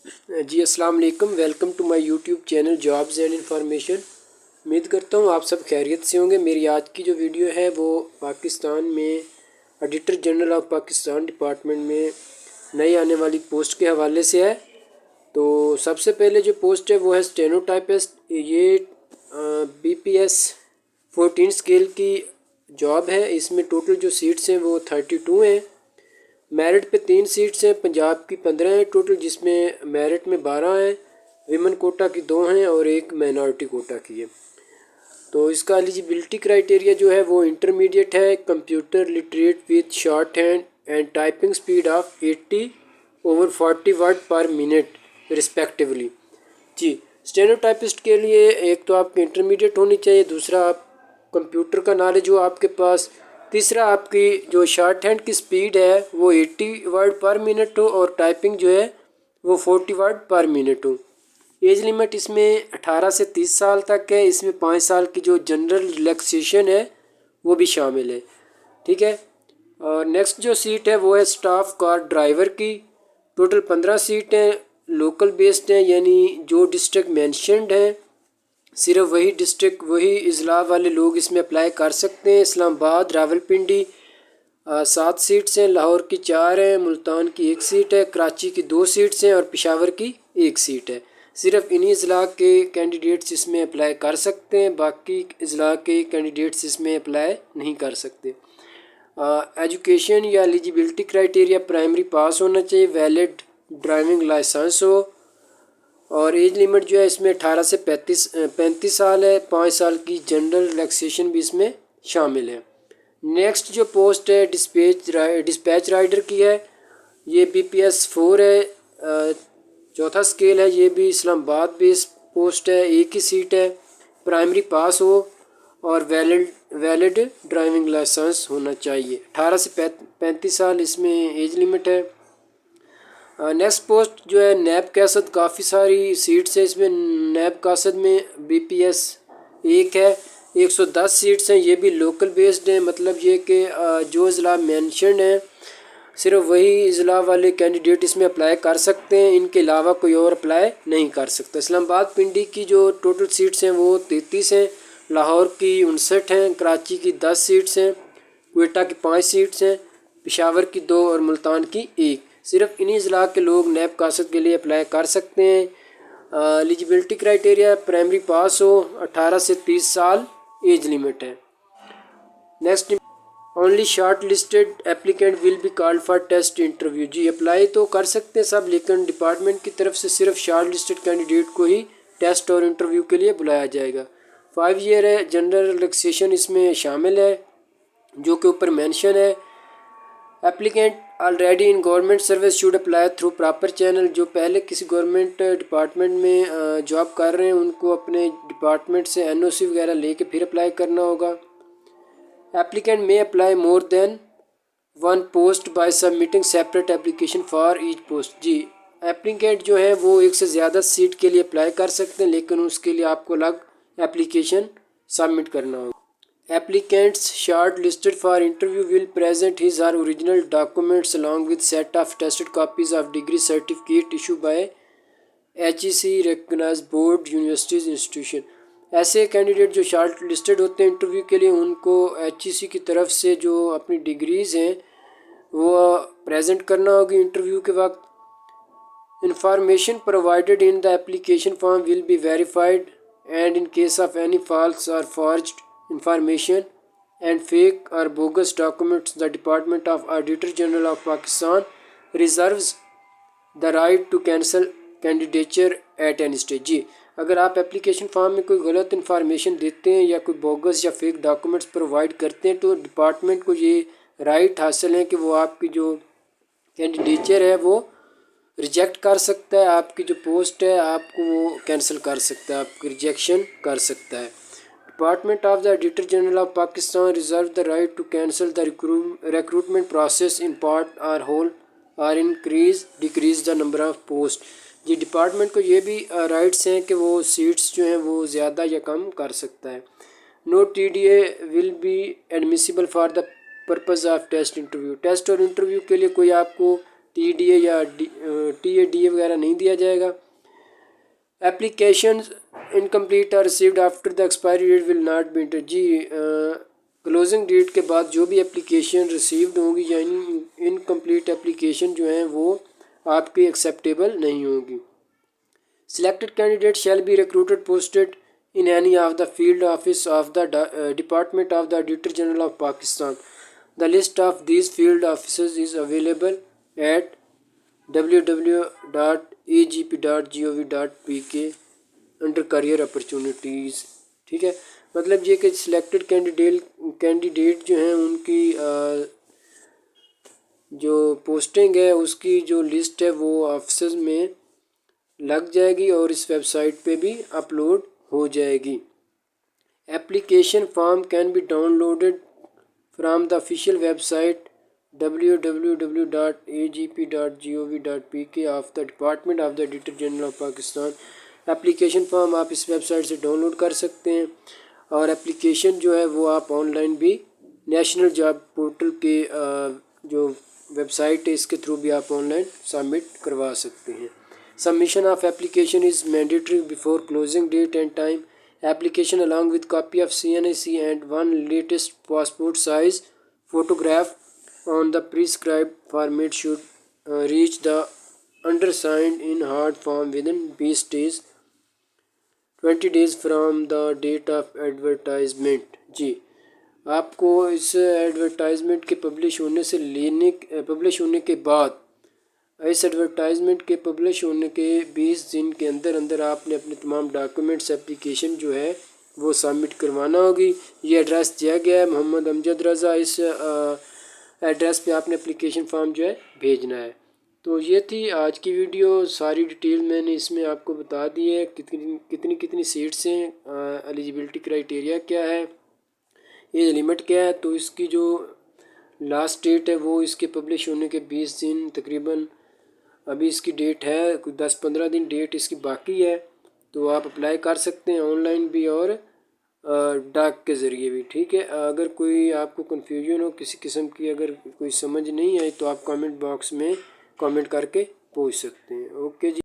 جی السلام علیکم، welcome to my YouTube channel jobs and information. امید کرتا ہوں آپ سب خیریت سے ہوں گے۔ میری آج کی جو ویڈیو ہے وہ پاکستان میں editor general of Pakistan department میں نئی آنے والی پوسٹ کے حوالے سے ہے۔ تو سب سے پہلے جو پوسٹ ہے وہ ہے اسٹینو ٹائپسٹ۔ یہ BPS 14 اسکیل کی جاب ہے۔ اس میں ٹوٹل جو سیٹس ہیں وہ 32 ہیں۔ میرٹ پہ 3 سیٹس ہیں، پنجاب کی 15 ہیں ٹوٹل، جس میں میرٹ میں 12 ہیں، ویمن کوٹا کی 2 ہیں اور ایک مائنارٹی کوٹا کی ہے۔ تو اس کا ایلیجیبلٹی کرائٹیریا جو ہے وہ انٹرمیڈیٹ ہے، computer literate with shorthand and typing speed of 80/40 word per minute respectively. جی اسٹینو ٹائپسٹ کے لیے ایک تو آپ کی انٹرمیڈیٹ ہونی چاہیے، دوسرا آپ کمپیوٹر کا نالج ہو آپ کے پاس، تیسرا آپ کی جو شارٹ ہینڈ کی سپیڈ ہے وہ 80 ورڈ پر منٹ ہو اور ٹائپنگ جو ہے وہ 40 ورڈ پر منٹ ہو۔ ایج لیمٹ اس میں 18 سے 30 سال تک ہے۔ اس میں 5 سال کی جو جنرل ریلیکسیشن ہے وہ بھی شامل ہے، ٹھیک ہے۔ اور نیکسٹ جو سیٹ ہے وہ ہے اسٹاف کار ڈرائیور کی۔ ٹوٹل 15 سیٹ ہیں، لوکل بیسڈ ہیں، یعنی جو ڈسٹرکٹ مینشنڈ ہیں صرف وہی ڈسٹرکٹ وہی اضلاع والے لوگ اس میں اپلائی کر سکتے ہیں۔ اسلام آباد، راولپنڈی 7 سیٹس ہیں، لاہور کی 4 ہیں، ملتان کی 1 سیٹ ہے، کراچی کی 2 سیٹس ہیں اور پشاور کی 1 سیٹ ہے۔ صرف انہی اضلاع کے کینڈیڈیٹس اس میں اپلائی کر سکتے ہیں، باقی اضلاع کے کینڈیڈیٹس اس میں اپلائی نہیں کر سکتے۔ ایجوکیشن یا ایلیجیبلٹی کرائٹیریا پرائمری پاس ہونا چاہیے، ویلڈ ڈرائیونگ لائسنس ہو، اور ایج لیمٹ جو ہے اس میں 18 سے 35 سال ہے۔ 5 سال کی جنرل ریلیکسیشن بھی اس میں شامل ہے۔ نیکسٹ جو پوسٹ ہے ڈسپیچ رائڈر کی ہے۔ یہ BPS 4 ہے، چوتھا اسکیل ہے، یہ بھی اسلام آباد بیس پوسٹ ہے، ایک ہی سیٹ ہے، پرائمری پاس ہو اور ویلڈ ڈرائیونگ لائسنس ہونا چاہیے۔ 18 سے 35 سال اس میں ایج لیمٹ ہے۔ نیکسٹ پوسٹ جو ہے نیب قاصد، کافی ساری سیٹس ہیں اس میں۔ نیب قاصد میں BPS 1 ہے، 110 سیٹس ہیں، یہ بھی لوکل بیسڈ ہیں، مطلب یہ کہ جو اضلاع مینشنڈ ہیں صرف وہی اضلاع والے کینڈیڈیٹ اس میں اپلائی کر سکتے ہیں، ان کے علاوہ کوئی اور اپلائی نہیں کر سکتا۔ اسلام آباد پنڈی کی جو ٹوٹل سیٹس ہیں وہ 33 ہیں، لاہور کی 59 ہیں، کراچی کی 10 سیٹس ہیں، کوئٹہ کی 5 سیٹس ہیں، پشاور کی 2 اور ملتان کی 1۔ صرف انہی اضلاع کے لوگ نیب قاصد کے لیے اپلائی کر سکتے ہیں۔ ایلیجیبلٹی کرائٹیریا پرائمری پاس ہو، 18 سے 30 سال ایج لیمٹ ہے۔ Next only shortlisted applicant will be called for test interview. جی اپلائی تو کر سکتے ہیں سب، لیکن ڈپارٹمنٹ کی طرف سے صرف شارٹ لسٹڈ کینڈیڈیٹ کو ہی ٹیسٹ اور انٹرویو کے لیے بلایا جائے گا۔ 5 ایئر ہے، جنرل ریلیکسیشن اس میں شامل ہے جو کہ اوپر مینشن ہے۔ Applicant already in government service should apply through proper channel. جو پہلے کسی گورنمنٹ ڈپارٹمنٹ میں جاب کر رہے ہیں ان کو اپنے ڈپارٹمنٹ سے NOC وغیرہ لے کے پھر اپلائی کرنا ہوگا۔ ایپلیکینٹ میں apply more than 1 post by submitting separate application for each post. جی ایپلیکینٹ جو ہے وہ ایک سے زیادہ سیٹ کے لیے اپلائی کر سکتے ہیں، لیکن اس کے لیے آپ کو الگ اپلیکیشن سبمٹ کرنا ہوگا۔ Applicants shortlisted for interview will present his or original documents along with set of attested copies of degree certificate issued by HEC recognized board universities institution۔ ایسے کینڈیڈیٹ جو شارٹ لسٹڈ ہوتے ہیں interview کے لیے ان کو HEC کی طرف سے جو اپنی ڈگریز ہیں وہ پریزنٹ کرنا ہوگی انٹرویو کے وقت۔ Information provided in the application form will be verified and in case of any false or forged information and fake or bogus documents the Department of Auditor General of Pakistan reserves the right to cancel candidature at any stage۔ جی اگر آپ application form میں کوئی غلط information دیتے ہیں یا کوئی bogus یا فیک ڈاکومنٹس پرووائڈ کرتے ہیں تو ڈپارٹمنٹ کو یہ رائٹ حاصل ہے کہ وہ آپ کی جو کینڈیڈیچر ہے وہ ریجیکٹ کر سکتا ہے، آپ کی جو پوسٹ ہے آپ کو وہ کینسل کر سکتا ہے، آپ کی ریجیکشن کر سکتا ہے۔ Department of the auditor general of Pakistan reserve the right to cancel the recruitment process in part or whole or decrease the number of post. جی ڈپارٹمنٹ کو یہ بھی رائٹس ہیں کہ وہ سیٹس جو ہیں وہ زیادہ یا کم کر سکتا ہے۔ No TDA will be admissible for the purpose of test interview. Test اور انٹرویو کے لیے کوئی آپ کو TDA یا TADA وغیرہ نہیں دیا جائے گا۔ Applications incomplete are received after the expiry date will not be enter, جی کلوزنگ ڈیٹ کے بعد جو بھی اپلیکیشن ریسیوڈ ہوں گی یعنی انکمپلیٹ اپلیکیشن جو ہیں وہ آپ کے ایکسیپٹیبل نہیں ہوں گی۔ Selected candidate shall be recruited posted in any of the field office of the Department of the Auditor General of Pakistan. The list of these field offices is available at www.agp.gov.pk under career opportunities. ٹھیک ہے، مطلب یہ کہ selected candidate جو ہیں ان کی جو posting ہے اس کی جو لسٹ ہے وہ آفیسز میں لگ جائے گی اور اس ویب سائٹ پہ بھی اپلوڈ ہو جائے گی۔ Application form can be downloaded from the official website www.agp.gov.pk of the department of the auditor general of Pakistan. Application form آپ اس ویب سائٹ سے ڈاؤن لوڈ کر سکتے ہیں اور ایپلیکیشن جو ہے وہ آپ آن لائن بھی نیشنل جاب پورٹل کے جو ویب سائٹ ہے اس کے تھرو بھی آپ آن لائن سبمٹ کروا سکتے ہیں۔ Submission of application is mandatory before closing date and time. Application along with copy of CNIC and one latest passport size photograph on the prescribed format should reach the undersigned in hard form within 20 days 20 days from the date of advertisement. جی آپ کو اس advertisement کے publish ہونے کے بعد اس advertisement کے publish ہونے کے 20 دن کے اندر اندر آپ نے اپنے تمام ڈاکیومنٹس اپلیکیشن جو ہے وہ سبمٹ کروانا ہوگی۔ یہ ایڈریس دیا گیا ہے محمد امجد رضا، اس ایڈریس پہ آپ نے اپلیکیشن فارم جو ہے بھیجنا ہے۔ تو یہ تھی آج کی ویڈیو، ساری ڈیٹیل میں نے اس میں آپ کو بتا دی ہے، کتنی سیٹس ہیں، ایلیجیبلٹی کرائیٹیریا کیا ہے، ایج لمٹ کیا ہے۔ تو اس کی جو لاسٹ ڈیٹ ہے وہ اس کے پبلش ہونے کے 20 دن تقریباً، ابھی اس کی ڈیٹ ہے 10-15 دن ڈیٹ اس کی باقی ہے، تو آپ اپلائی کر سکتے ہیں آن لائن بھی اور ڈاک کے ذریعے بھی۔ ٹھیک ہے، اگر کوئی آپ کو کنفیوژن ہو کسی قسم کی، اگر کوئی سمجھ نہیں آئی تو آپ کامنٹ باکس میں کامنٹ کر کے پوچھ سکتے ہیں۔ اوکے جی۔